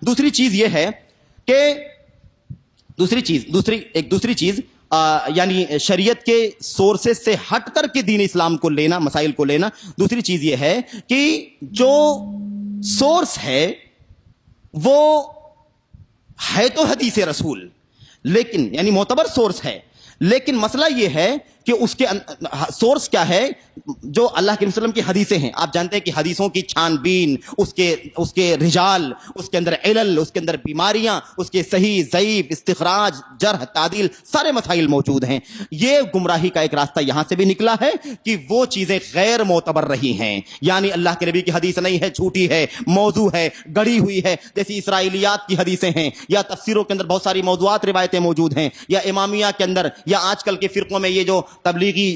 دوسری چیز یہ ہے کہ دوسری چیز یعنی شریعت کے سورسز سے ہٹ کر کے دین اسلام کو لینا، مسائل کو لینا. دوسری چیز یہ ہے کہ جو سورس ہے وہ ہے تو حدیث رسول، لیکن یعنی معتبر سورس ہے، لیکن مسئلہ یہ ہے کہ اس کے سورس کیا ہے؟ جو اللہ کے وسلم کی حدیثیں ہیں. آپ جانتے ہیں کہ حدیثوں کی چھان بین، اس کے رجال، اس کے اندر علل، اس کے اندر بیماریاں، اس کے صحیح ضعیف، استخراج، جرح، تعدیل، سارے مسائل موجود ہیں. یہ گمراہی کا ایک راستہ یہاں سے بھی نکلا ہے کہ وہ چیزیں غیر معتبر رہی ہیں، یعنی اللہ کے نبی کی حدیث نہیں ہے، جھوٹی ہے، موضوع ہے، گڑی ہوئی ہے، جیسی اسرائیلیات کی حدیثیں ہیں، یا تفسیروں کے اندر بہت ساری موضوعات روایتیں موجود ہیں، یا امامیہ کے اندر، یا آج کل کے فرقوں میں یہ جو تبلیغی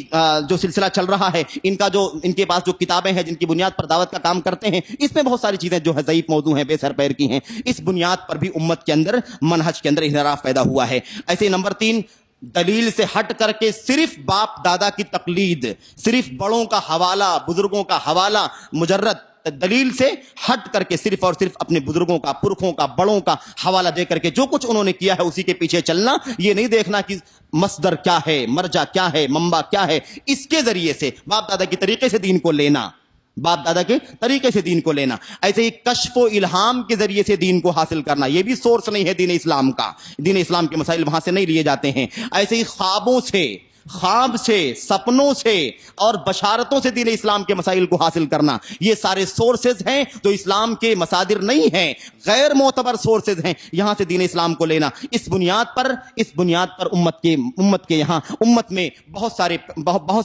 جو سلسلہ چل رہا ہے، ان کے پاس جو کتابیں ہیں جن کی بنیاد پر دعوت کا کام کرتے ہیں، اس میں بہت ساری چیزیں جو ہے ضعیف موضوع ہیں، بے سر پیر کی ہیں. اس بنیاد پر بھی امت کے اندر، منہج کے اندر انحراف پیدا ہوا ہے. ایسے نمبر 3، دلیل سے ہٹ کر کے صرف باپ دادا کی تقلید، صرف بڑوں کا حوالہ، بزرگوں کا حوالہ، مجرد دلیل سے ہٹ کر کے صرف اور صرف اپنے بزرگوں کا، پرکھوں کا، بڑوں کا حوالہ دے کر کے جو کچھ انہوں نے کیا ہے اسی کے پیچھے چلنا. یہ نہیں دیکھنا کہ مصدر کیا ہے، مرجع کیا ہے، منبع کیا ہے. اس کے ذریعے سے باپ دادا کے طریقے سے دین کو لینا، باپ دادا کے طریقے سے دین کو لینا. ایسے ہی کشف و الہام کے ذریعے سے دین کو حاصل کرنا، یہ بھی سورس نہیں ہے دین اسلام کا. دین اسلام کے مسائل وہاں سے نہیں لیے جاتے ہیں. ایسے ہی خواب سے، سپنوں سے اور بشارتوں سے دین اسلام کے مسائل کو حاصل کرنا، یہ سارے سورسز ہیں جو اسلام کے مصادر نہیں ہیں، غیر معتبر سورسز ہیں. یہاں سے دین اسلام کو لینا. اس بنیاد پر امت میں بہت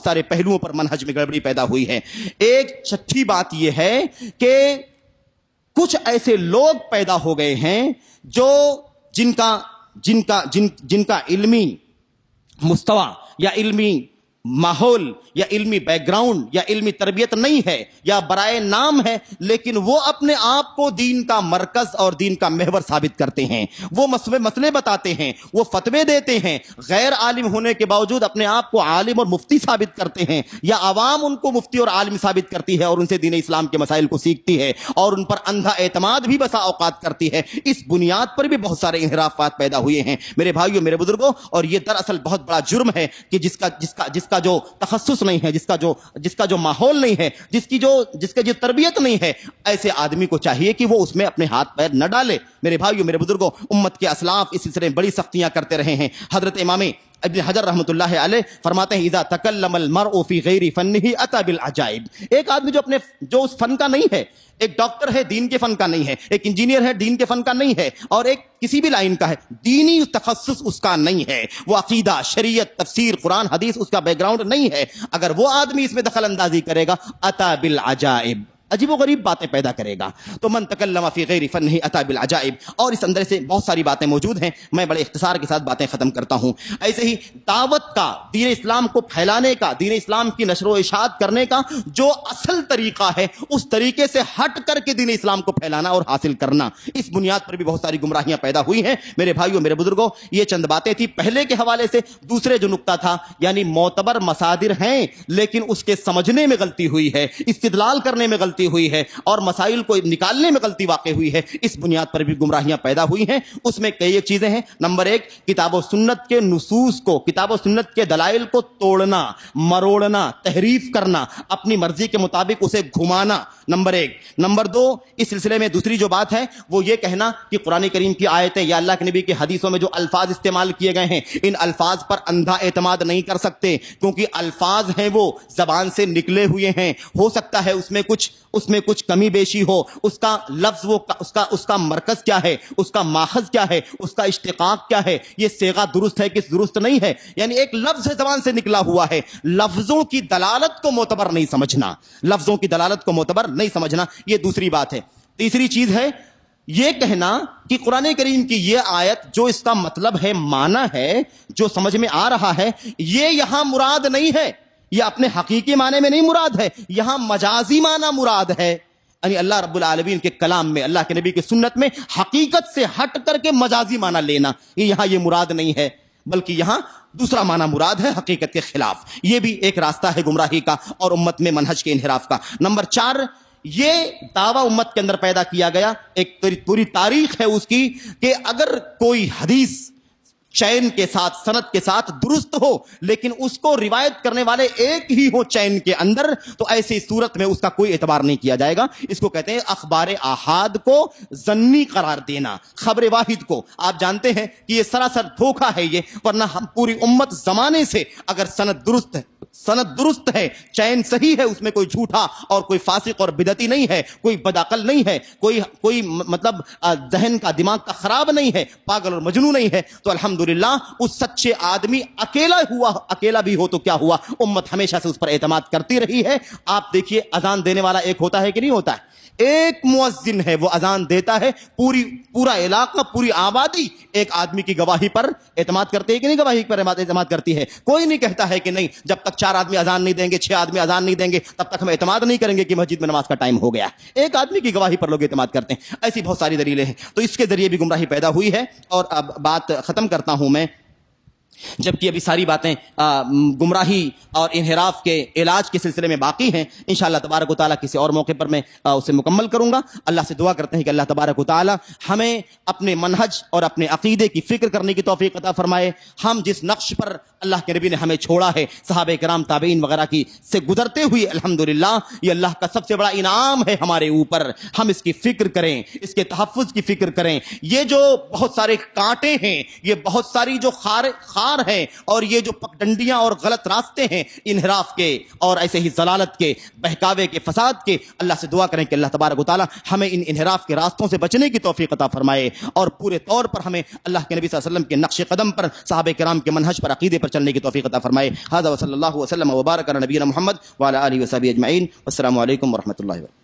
سارے پہلوؤں پر منہج میں گڑبڑی پیدا ہوئی ہے. ایک چھٹی بات یہ ہے کہ کچھ ایسے لوگ پیدا ہو گئے ہیں جو جن کا علمی مستوی یا علمی ماحول یا علمی بیک گراؤنڈ یا علمی تربیت نہیں ہے، یا برائے نام ہے، لیکن وہ اپنے آپ کو دین کا مرکز اور دین کا محور ثابت کرتے ہیں. وہ مسئلے بتاتے ہیں، وہ فتوے دیتے ہیں، غیر عالم ہونے کے باوجود اپنے آپ کو عالم اور مفتی ثابت کرتے ہیں، یا عوام ان کو مفتی اور عالم ثابت کرتی ہے اور ان سے دین اسلام کے مسائل کو سیکھتی ہے اور ان پر اندھا اعتماد بھی بسا اوقات کرتی ہے. اس بنیاد پر بھی بہت سارے انحرافات پیدا ہوئے ہیں میرے بھائیوں، میرے بزرگوں. اور یہ دراصل بہت بڑا جرم ہے کہ جس کا جو تخصص نہیں ہے، جس کا جو ماحول نہیں ہے، جس کی جو تربیت نہیں ہے، ایسے آدمی کو چاہیے کہ وہ اس میں اپنے ہاتھ پیر نہ ڈالے. میرے بھائیوں، میرے بزرگوں، امت کے اسلاف اس سلسلے میں بڑی سختیاں کرتے رہے ہیں. حضرت امام ابن حجر رحمۃ اللہ علیہ فرماتے ہیں اذا تکلم المرء فی غیر فنہ اتى بالعجائب. ایک آدمی جو اس فن کا نہیں ہے، ایک ڈاکٹر ہے دین کے فن کا نہیں ہے، ایک انجینئر ہے دین کے فن کا نہیں ہے، اور ایک کسی بھی لائن کا ہے، دینی تخصص اس کا نہیں ہے، وہ عقیدہ، شریعت، تفسیر، قرآن، حدیث اس کا بیک گراؤنڈ نہیں ہے، اگر وہ آدمی اس میں دخل اندازی کرے گا اتى بالعجائب، عجیب و غریب باتیں پیدا کرے گا. تو من تکلم فی غیر فنہ اتى بالعجائب. اور اس اندر سے بہت ساری باتیں موجود ہیں، میں بڑے اختصار کے ساتھ باتیں ختم کرتا ہوں. ایسے ہی دعوت کا، دین اسلام کو پھیلانے کا، دین اسلام کی نشر و اشاعت کرنے کا جو اصل طریقہ ہے، اس طریقے سے ہٹ کر کے دین اسلام کو پھیلانا اور حاصل کرنا، اس بنیاد پر بھی بہت ساری گمراہیاں پیدا ہوئی ہیں. میرے بھائیوں، میرے بزرگوں، یہ چند باتیں تھی پہلے کے حوالے سے. دوسرے جو نقطہ تھا، یعنی معتبر مصادر ہیں لیکن اس کے سمجھنے میں غلطی ہوئی ہے، استدلال کرنے میں غلطی ہوئی ہے اور مسائل کو نکالنے میں غلطی واقع ہوئی ہے. اس بنیاد پر بھی گمراہیاں پیدا ہوئی ہیں. اس میں کئی ایک چیزیں ہیں. نمبر 1، کتاب و سنت کے نصوص کو، کتاب و سنت کے دلائل کو توڑنا، مروڑنا، تحریف کرنا، اپنی مرضی کے مطابق اسے گھمانا. نمبر 1. نمبر 2، اس سلسلے میں دوسری جو بات ہے وہ یہ کہنا کہ قرآن کریم کی آیتیں یا اللہ کے نبی کی حدیثوں میں جو الفاظ استعمال کیے گئے ہیں، ان الفاظ پر اندھا اعتماد نہیں کر سکتے، کیونکہ الفاظ ہیں وہ زبان سے نکلے ہوئے ہیں. ہو سکتا ہے اس میں کچھ کمی بیشی ہو، اس کا لفظ اس کا مرکز کیا ہے، اس کا ماخذ کیا ہے، اس کا اشتقاق کیا ہے، یہ صیغہ درست ہے کہ درست نہیں ہے. یعنی ایک لفظ زبان سے نکلا ہوا ہے، لفظوں کی دلالت کو معتبر نہیں سمجھنا، لفظوں کی دلالت کو معتبر نہیں سمجھنا، یہ دوسری بات ہے. تیسری چیز ہے یہ کہنا کہ قرآن کریم کی یہ آیت جو اس کا مطلب ہے، معنی ہے، جو سمجھ میں آ رہا ہے، یہ یہاں مراد نہیں ہے، یہ اپنے حقیقی معنی میں نہیں مراد ہے، یہاں مجازی معنی مراد ہے. یعنی اللہ رب العالمین کے کلام میں، اللہ کے نبی کی سنت میں حقیقت سے ہٹ کر کے مجازی معنی لینا، یہاں یہ مراد نہیں ہے، بلکہ یہاں دوسرا معنی مراد ہے حقیقت کے خلاف. یہ بھی ایک راستہ ہے گمراہی کا اور امت میں منہج کے انحراف کا. نمبر 4، یہ دعویٰ امت کے اندر پیدا کیا گیا، ایک پوری تاریخ ہے اس کی کہ اگر کوئی حدیث چین کے ساتھ سند کے ساتھ درست ہو لیکن اس کو روایت کرنے والے ایک ہی ہو چین کے اندر، تو ایسی صورت میں اس کا کوئی اعتبار نہیں کیا جائے گا۔ اس کو کہتے ہیں اخبار آحاد کو ظنی قرار دینا، خبر واحد کو۔ آپ جانتے ہیں کہ یہ سراسر دھوکہ ہے یہ، ورنہ ہم پوری امت زمانے سے اگر سند درست ہے، چین صحیح ہے، اس میں کوئی جھوٹا اور کوئی فاسق اور بدعتی نہیں ہے، کوئی بدعقل نہیں ہے، کوئی مطلب ذہن کا دماغ کا خراب نہیں ہے، پاگل اور مجنون نہیں ہے، تو الحمدللہ اس سچے آدمی اکیلا بھی ہو تو کیا ہوا، امت ہمیشہ سے اس پر اعتماد کرتی رہی ہے۔ آپ دیکھیے اذان دینے والا ایک ہوتا ہے کہ نہیں ہوتا ہے؟ ایک مؤذن ہے، وہ اذان دیتا ہے، پورا علاقہ، پوری آبادی ایک آدمی کی گواہی پر اعتماد کرتی ہے کہ نہیں، گواہی پر اعتماد کرتی ہے۔ کوئی نہیں کہتا ہے کہ نہیں، جب تک 4 آدمی اذان نہیں دیں گے، 6 آدمی اذان نہیں دیں گے، تب تک ہم اعتماد نہیں کریں گے کہ مسجد میں نماز کا ٹائم ہو گیا۔ ایک آدمی کی گواہی پر لوگ اعتماد کرتے ہیں۔ ایسی بہت ساری دلیلیں ہیں، تو اس کے ذریعے بھی گمراہی پیدا ہوئی ہے۔ اور اب بات ختم کرتا ہوں میں، جبکہ ابھی ساری باتیں گمراہی اور انحراف کے علاج کے سلسلے میں باقی ہیں، انشاءاللہ تبارک و تعالیٰ کسی اور موقع پر میں اسے مکمل کروں گا۔ اللہ سے دعا کرتے ہیں کہ اللہ تبارک و تعالیٰ ہمیں اپنے منہج اور اپنے عقیدے کی فکر کرنے کی توفیق عطا فرمائے۔ ہم جس نقش پر اللہ کے نبی نے ہمیں چھوڑا ہے، صحابہ کرام تابعین وغیرہ کی سے گزرتے ہوئے، الحمدللہ یہ اللہ کا سب سے بڑا انعام ہے ہمارے اوپر۔ ہم اس کی فکر کریں، اس کے تحفظ کی فکر کریں۔ یہ جو بہت سارے کانٹے ہیں، یہ بہت ساری جو خار ہیں، اور یہ جو پگڈنڈیاں اور غلط راستے ہیں انحراف کے اور ایسے ہی ضلالت کے، بہکاوے کے، فساد کے، اللہ سے دعا کریں کہ اللہ تبارک و تعالی ہمیں ان انحراف کے راستوں سے بچنے کی توفیق عطا فرمائے، اور پورے طور پر ہمیں اللہ کے نبی صلی اللہ علیہ وسلم کے نقش قدم پر، صحابہ کرام کے منہج پر، عقیدے پر چلنے کی توفیق عطا فرمائے۔ ھذا وصلی اللہ وسلم وبارک علی نبینا محمد وعلی آلہ وصحبہ اجمعین۔ والسلام علیکم ورحمۃ اللہ وبرکاتہ۔